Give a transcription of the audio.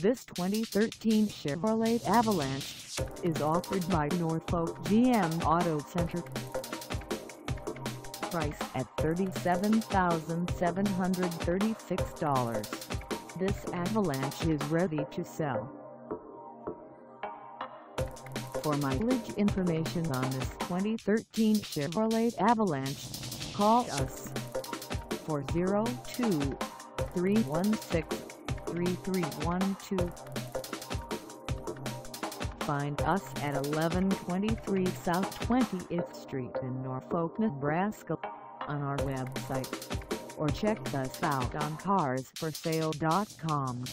This 2013 Chevrolet Avalanche is offered by Norfolk GM Auto Center. Price at $37,736. This Avalanche is ready to sell. For mileage information on this 2013 Chevrolet Avalanche, call us 402-316-3312. Find us at 1123 South 20th Street in Norfolk, Nebraska, on our website, or check us out on carsforsale.com.